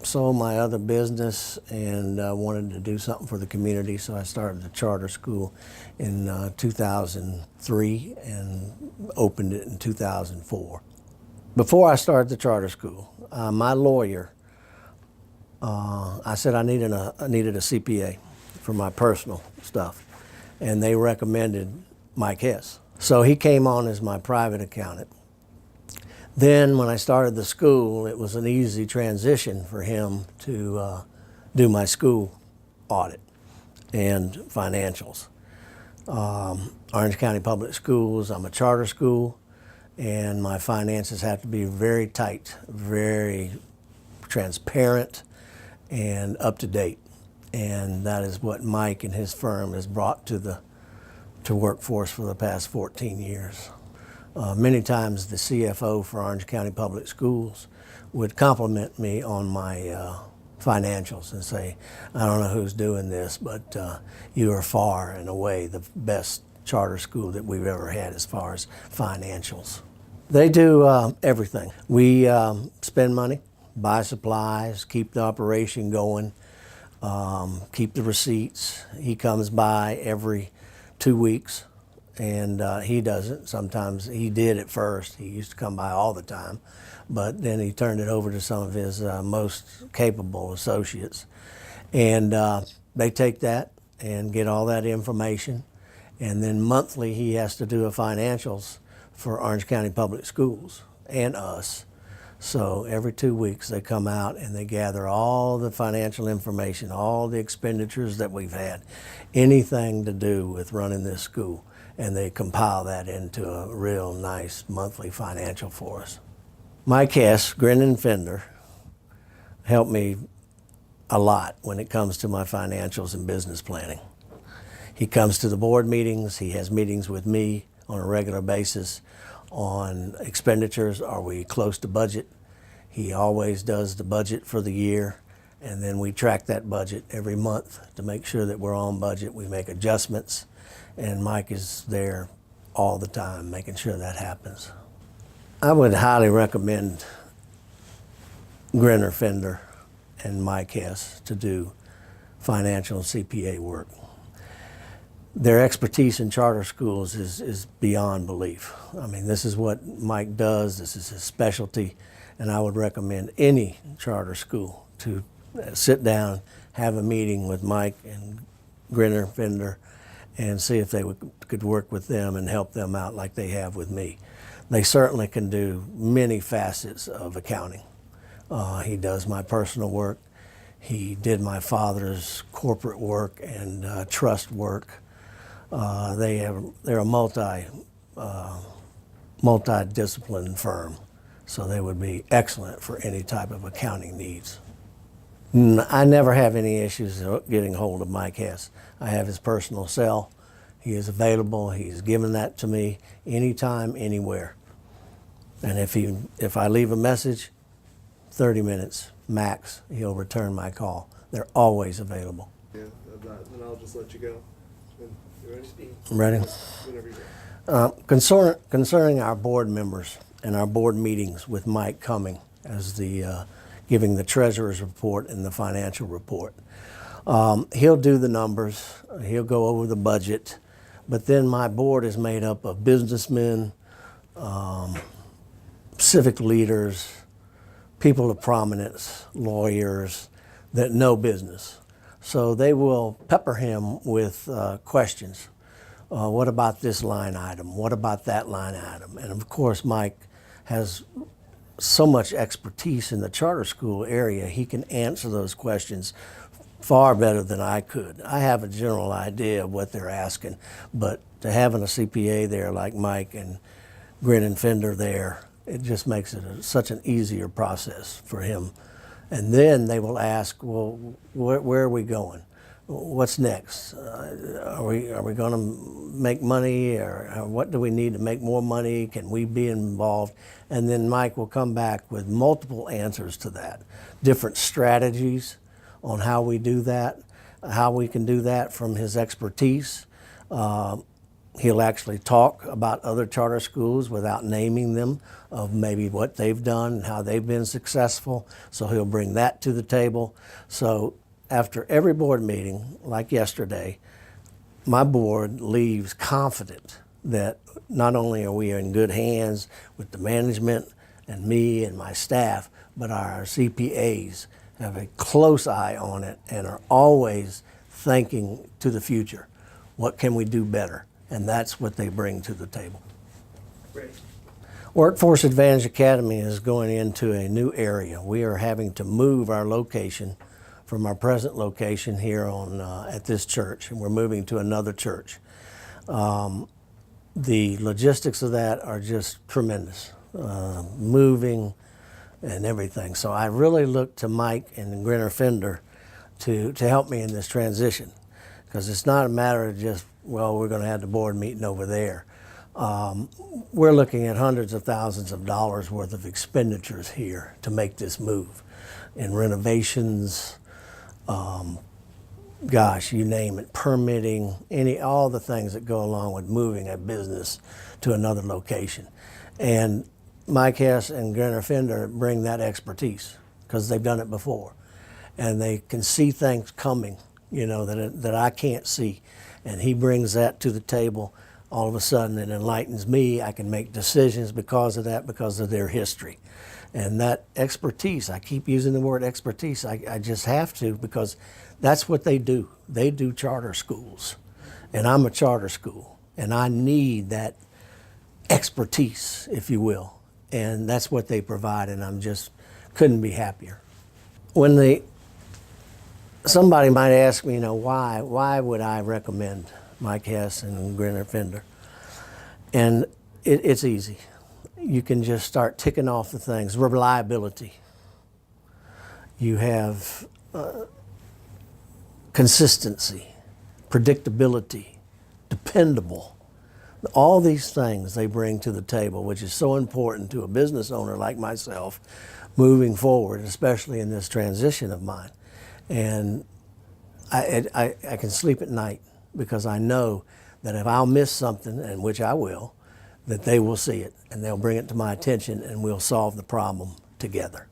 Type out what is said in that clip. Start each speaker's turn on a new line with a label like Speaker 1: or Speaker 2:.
Speaker 1: sold my other business and wanted to do something for the community, so I started the charter school in 2003 and opened it in 2004. Before I started the charter school, my lawyer, I said I needed a CPA for my personal stuff, and they recommended Mike Hess. So he came on as my private accountant. Then when I started the school, it was an easy transition for him to do my school audit and financials. Orange County Public Schools, I'm a charter school, and my finances have to be very tight, very transparent, and up to date. And that is what Mike and his firm has brought to workforce for the past 14 years. Many times the CFO for Orange County Public Schools would compliment me on my financials and say, I don't know who's doing this, but you are far and away the best charter school that we've ever had as far as financials. They do everything. We spend money, buy supplies, keep the operation going, keep the receipts. He comes by every 2 weeks, and he doesn't. Sometimes he did at first. He used to come by all the time, but then he turned it over to some of his most capable associates. And they take that and get all that information, and then monthly he has to do a financials for Orange County Public Schools and us. So every 2 weeks they come out and they gather all the financial information, all the expenditures that we've had, anything to do with running this school, and they compile that into a real nice monthly financial for us. Mike Hess, Grennan Fender, helped me a lot when it comes to my financials and business planning. He comes to the board meetings, he has meetings with me on a regular basis on expenditures. Are we close to budget? He always does the budget for the year, and then we track that budget every month to make sure that we're on budget. We make adjustments, and Mike is there all the time making sure that happens. I would highly recommend Grennan Fender and Mike Hess to do financial CPA work. Their expertise in charter schools is beyond belief. I mean, this is what Mike does, this is his specialty, and I would recommend any charter school to sit down, have a meeting with Mike and Grennan Fender, and see if they could work with them and help them out like they have with me. They certainly can do many facets of accounting. He does my personal work. He did my father's corporate work and trust work. They're a multi-discipline firm, so they would be excellent for any type of accounting needs. I never have any issues getting hold of Mike Hess. I have his personal cell. He is available. He's given that to me anytime, anywhere. And if I leave a message, 30 minutes max, he'll return my call. They're always available.
Speaker 2: Yeah, then I'll just let you go. You ready?
Speaker 1: I'm ready.
Speaker 2: Whenever you're ready.
Speaker 1: Concerning our board members and our board meetings with Mike coming as the giving the treasurer's report and the financial report, he'll do the numbers. He'll go over the budget, but then my board is made up of businessmen, civic leaders, people of prominence, lawyers that know business. So they will pepper him with questions. What about this line item? What about that line item? And of course, Mike has so much expertise in the charter school area, he can answer those questions far better than I could. I have a general idea of what they're asking, but to having a CPA there like Mike and Grennan Fender there, it just makes it such an easier process for him. And then they will ask, well, where are we going? What's next? Are we going to make money, or what do we need to make more money? Can we be involved? And then Mike will come back with multiple answers to that, different strategies on how we do that, how we can do that from his expertise. He'll actually talk about other charter schools without naming them, of maybe what they've done and how they've been successful. So he'll bring that to the table. So after every board meeting, like yesterday, my board leaves confident that not only are we in good hands with the management and me and my staff, but our CPAs have a close eye on it and are always thinking to the future. What can we do better? And that's what they bring to the table.
Speaker 2: Great.
Speaker 1: Workforce Advantage Academy is going into a new area. We are having to move our location from our present location here on at this church, and we're moving to another church. The logistics of that are just tremendous, moving and everything. So I really look to Mike and Grennan Fender to help me in this transition, because it's not a matter of just, well, we're going to have the board meeting over there. We're looking at hundreds of thousands of dollars worth of expenditures here to make this move, in renovations, gosh, you name it, permitting, all the things that go along with moving a business to another location. And Mike Hess and Grennan Fender bring that expertise, because they've done it before, and they can see things coming, that I can't see. And he brings that to the table. All of a sudden, it enlightens me. I can make decisions because of that, because of their history. And that expertise, I keep using the word expertise, I just have to, because that's what they do. They do charter schools. And I'm a charter school. And I need that expertise, if you will. And that's what they provide, and I'm just couldn't be happier. When somebody might ask me, why would I recommend Mike Hess and Grennan Fender? And it's easy. You can just start ticking off the things. Reliability. You have consistency, predictability, dependable. All these things they bring to the table, which is so important to a business owner like myself moving forward, especially in this transition of mine. And I can sleep at night, because I know that if I'll miss something, and which I will, that they will see it and they'll bring it to my attention, and we'll solve the problem together.